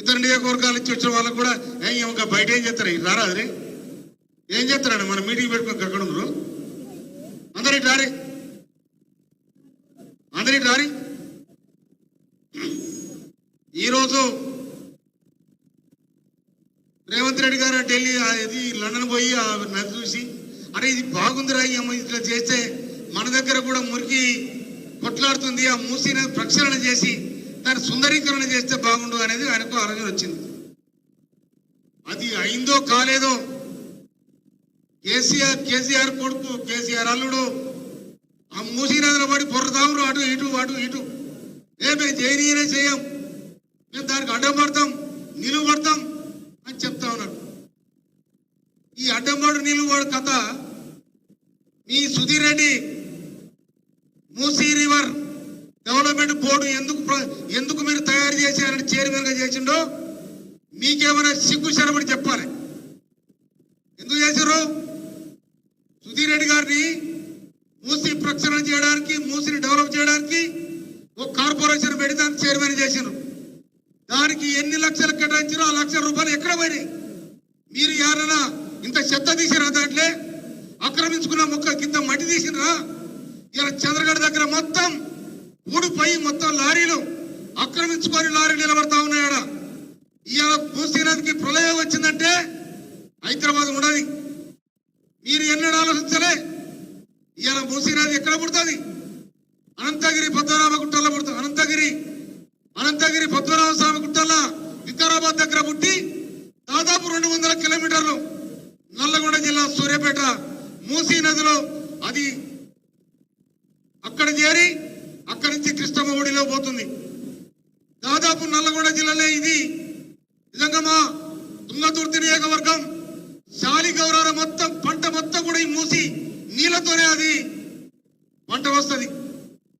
ఇతర నియోజకవర్గాలు ఇచ్చి వచ్చిన వాళ్ళకు కూడా ఇంకా బయట ఏం చేస్తారు రారా అదే ఏం చేస్తారండి మన మీటింగ్ పెట్టుకుని అక్కడ ఉన్నారు అందరికి రారి ఈరోజు రేవంత్ రెడ్డి గారు ఢిల్లీ ఇది లండన్ పోయి నది చూసి అరే ఇది బాగుందిరా ఇట్లా చేస్తే మన దగ్గర కూడా మురికి కొట్లాడుతుంది ఆ మూసీ నది ప్రక్షాళన చేసి దాన్ని సుందరీకరణ చేస్తే బాగుండు అనేది ఆయనకు ఆలోచన వచ్చింది. అది అయిందో కాలేదో కేసీఆర్ కొడుకు కేసీఆర్ అల్లుడు ఆ మూసీ నదిలో పడి పొర్రదామురు అటు ఇటు మేము చేయనీయనే చేయం మేము దానికి అడ్డం పడతాం నిలువ పడతాం అని చెప్తా ఉన్నాడు. ఈ అడ్డంబాడు నిలువడు కథ మీ Sudheer Reddy Musi river development board ఎందుకు మీరు తయారు చేశారని చైర్మన్ గా చేసిండో మీకేమైనా సిగ్గు శరబడి చెప్పాలి. ఎందుకు చేశారు? సుధీర్ రెడ్డి గారిని మూసీ ప్రక్షాళన చేయడానికి మూసీని డెవలప్ చేయడానికి ఒక కార్పొరేషన్ పెట్టి దాన్ని చైర్మన్ చేసినారు. దానికి ఎన్ని లక్షలు కేటాయించారో ఆ లక్షల రూపాయలు ఎక్కడ పోయినాయి? మీరు ఎవరైనా ఇంత చెత్త తీసిరా? దాంట్లో ఆక్రమించుకున్న మొక్క కింద మట్టి తీసినరా? ఇలా చంద్రగఢ దగ్గర మొత్తం ఊడిపోయి మొత్తం లారీలు ఆక్రమించుకొని లారీలు నిలబడతా ఉన్నాయడ. ఇవాళ మూసీ నదికి ప్రళయం వచ్చిందంటే హైదరాబాద్ ఉండదు. మీరు ఎన్నడూ ఆలోచించలే. ఇవాళ మూసీ నది ఎక్కడ పుడుతుంది? అనంతగిరి పద్మనాభ గుట్టల్లో పుడుతుంది. అనంతగిరి పద్మనాభ స్వామి గుట్టల్లో వికారాబాద్ దగ్గర పుట్టి దాదాపు 200 కిలోమీటర్లు నల్లగొండ జిల్లా సూర్యాపేట మూసీ నదిలో అది అక్కడ చేరి అక్కడి నుంచి కృష్ణమ్మ ఒడిలో పోతుంది. దాదాపు నల్లగొండ జిల్లాలో ఇది నిజంగా మా తుంగతుర్తి నియోజకవర్గం శాలిగౌరవ మొత్తం పంట మొత్తం కూడా ఈ మూసి నీళ్లతోనే అది పంట వస్తుంది.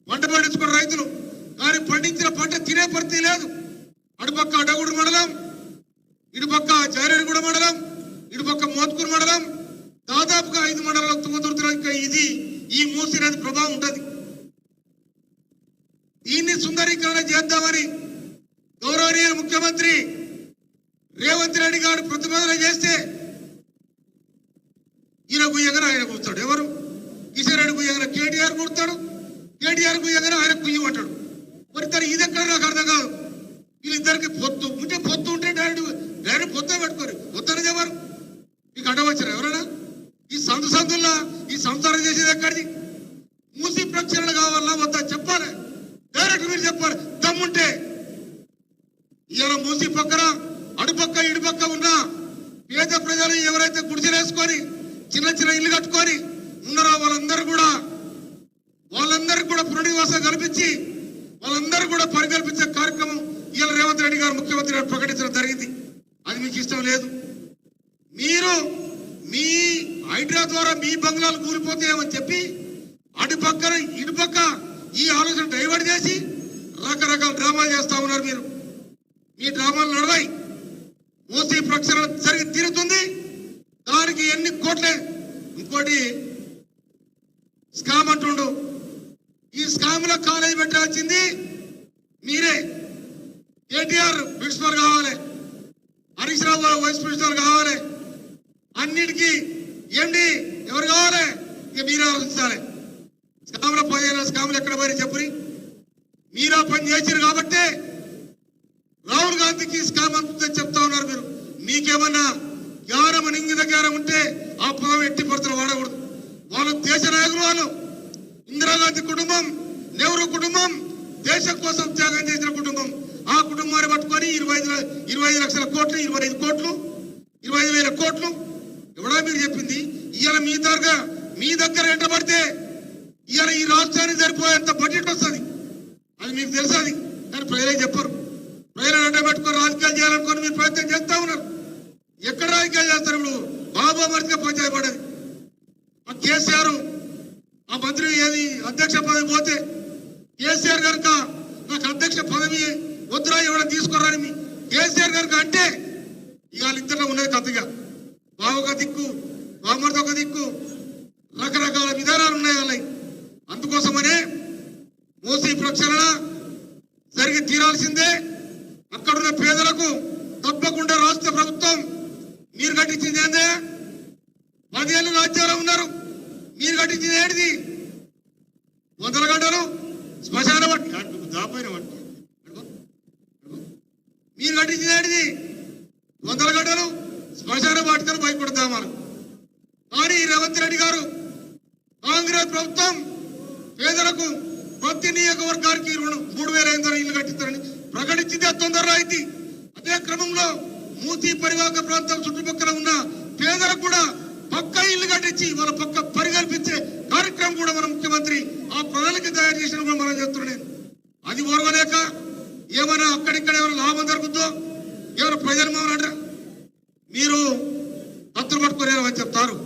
పంట పండించుకున్న రైతులు కానీ పండించిన పంట తినే పరిస్థితి లేదు. అటుపక్క అడ్డగూడు మండలం, ఇటుపక్క జైరేడుగూడ మండలం, ఇటుపక్క మోత్కూరు మండలం, దాదాపుగా 5 మండలాల తుంగతుర్తిలో ఇంకా ఇది ఈ మూసీ నది ప్రభావం ఉంటుంది. దీన్ని సుందరీకరణ చేద్దామని గౌరవనీయ ముఖ్యమంత్రి రేవంత్ రెడ్డి గారు ప్రతిపాదన చేస్తే ఈయన గుయ్యగానే ఆయన కూర్తాడు. ఎవరు? కిషన్ రెడ్డి గుయ్యగానే కేటీఆర్ కూర్తాడు. కేటీఆర్ గుయ్యగానే ఆయన కుయ్యం అంటాడు. మరి తను ఇది ఎక్కడ నాకు అర్థం కాదు. వీళ్ళిద్దరికి పొత్తు ఉంటే డైరెక్ట్ పొత్తే పెట్టుకోరు. పొత్తనేది ఎవరు? మీకు అడ్డం వచ్చారు ఎవరైనా? ఈ సందుల్లా ఈ సంసారం చేసేది ఎక్కడిది? మూసీ ప్రక్షాళన కావాలా వద్దా చెప్పాలి. డైరెక్ట్ మీరు చెప్పాలి దమ్ముంటే. ఇవాళ మూసీ పక్కన అడుపక్క ఇటుపక్క ఉన్న పేద ప్రజలు ఎవరైతే గుడిసెలేసుకొని చిన్న ఇల్లు కట్టుకొని ఉన్నారో వాళ్ళందరికీ కూడా పునర్నివాసం కల్పించి వాళ్ళందరూ కూడా పరికల్పించే కార్యక్రమం ఇవాళ రేవంత్ రెడ్డి గారు ముఖ్యమంత్రి గారు ప్రకటించడం జరిగింది. అది మీకు ఇష్టం లేదు. మీరు మీ హైడ్రా ద్వారా మీ బంగ్లాలు కూలిపోతాయేమని చెప్పి అటుపక్కన ఇటుపక్క ఈ ఆలోచన డైవర్ట్ చేసి రకరకాల డ్రామాలు చేస్తా ఉన్నారు. మీరు మీ డ్రామాలు నడవాయి. మూసీ ప్రక్షాళన జరిగి తీరుతుంది. దానికి ఎన్ని కోట్లే. ఇంకోటి స్కామ్ అంటుండు. ఈ స్కామ్ లో కాలేజీ పెట్టాల్సింది మీరే. కేటీఆర్ ప్రిన్సిపల్ కావాలి, హరీష్ రావు వైస్ ప్రిన్సిపల్ కావాలి, అన్నిటికీ ఏంటి ఎవరు కావాలి? ఇక మీరే ఆలోచించాలి. స్కామ్లో 15 స్కామ్లు ఎక్కడ పోయి చెప్పుని మీరా పని చేశారు కాబట్టి రాహుల్ గాంధీకి స్కామ్ అంతుందని చెప్తా ఉన్నారు. మీరు మీకేమన్నా జ్ఞానం ఇంగిత జ్ఞానం ఉంటే ఆ పదం ఎట్టి పడుతున్న వాడకూడదు. వాళ్ళు దేశ నాయకులు. వాళ్ళు ఇందిరాగాంధీ కుటుంబం, నెహ్రూ కుటుంబం దేశం కోసం త్యాగం చేసిన కుటుంబం. ఆ కుటుంబాన్ని పట్టుకొని 25 లక్షల కోట్లు, 25 కోట్లు, 25,000 కోట్లు ఎవడా మీరు చెప్పింది? ఇవాళ మీ దగ్గర ఎంట పడితే ఇవాళ ఈ రాష్ట్రానికి సరిపోయేంత బడ్జెట్ వస్తుంది. అది మీకు తెలుసు. అది కానీ ప్రజలే చెప్పరు. ప్రజలను అడ్డ పెట్టుకొని రాజకీయాలు చేయాలనుకొని మీరు ప్రయత్నం చేస్తా ఉన్నారు. ఎక్కడ రాజకీయాలు చేస్తారు? ఇప్పుడు బాబా మరిగా పంచాయతీ పడేది. ఆ కేసీఆర్ ఆ మంత్రి ఏది అధ్యక్ష పదవి పోతే కేసీఆర్ కనుక నాకు అధ్యక్ష పదవి వద్దురా ఎవరైనా తీసుకోరాని కేసీఆర్ కనుక అంటే ఇవాళ ఇంతలో ఉన్నది కథగా. బావొక దిక్కు, బామర్ది ఒక దిక్కు, రకరకాల విధానాలు ఉన్నాయి వాళ్ళకి. అందుకోసమనే మూసీ ప్రక్షాళన జరిగి తీరాల్సిందే. అక్కడున్న పేదలకు రాష్ట్ర ప్రభుత్వం మీరు కట్టించింది ఏందే? 10 ఏళ్ళు రాజ్యాలు ఉన్నారు, మీరు కట్టించింది ఏంటిది? మొదలగడ్డలు శ్మశాన దాపైన మీరు కట్టించింది ఏంటిది? మొదలగడ్డలు శ్మశాన వాటికలు భయపడతామని. కానీ రేవంత్ రెడ్డి గారు కాంగ్రెస్ ప్రభుత్వం పేదలకు ప్రతి నియోజకవర్గానికి 3,500 ఇల్లు కట్టిస్తారని ప్రకటించింది. తొందరలో అయింది. అదే క్రమంలో మూసీ పరివాహక ప్రాంతం చుట్టుపక్కల ఉన్న పేదలకు కూడా పక్క ఇల్లు కట్టించి వాళ్ళ పక్క పరికల్పించే కార్యక్రమం కూడా మన ముఖ్యమంత్రి ఆ ప్రణాళిక తయారు చేసిన కూడా మనం చేస్తున్నాను. అది ఓర్వలేక ఏమైనా అక్కడిక్కడ ఏమైనా లాభం జరుగుతుందో ఏమైనా ప్రజలు మామూలు మీరు కత్తులు పట్టుకునేమని చెప్తారు.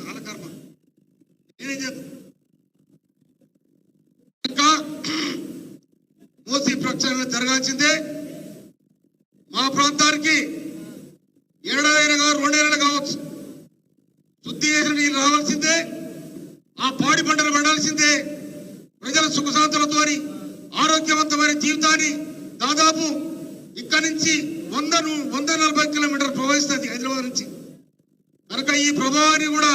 ఆలకర్మ నేనేం చేస్తాను. ఇంకా మూసీ ప్రక్షాళన జరగాల్సిందే. మా ప్రాంతానికి ఏడాదైనా 2 ఏళ్ళు కావచ్చు, శుద్ధి చేసిన నీళ్ళు రావాల్సిందే. ఆ పాడి పంటలు పండాల్సిందే. ప్రజల సుఖశాంతులతో ఆరోగ్యవంతమైన జీవితాన్ని దాదాపు ఇక్కడి నుంచి 140 కిలోమీటర్లు ప్రవహిస్తుంది హైదరాబాద్ నుంచి. కనుక ఈ ప్రభావాన్ని కూడా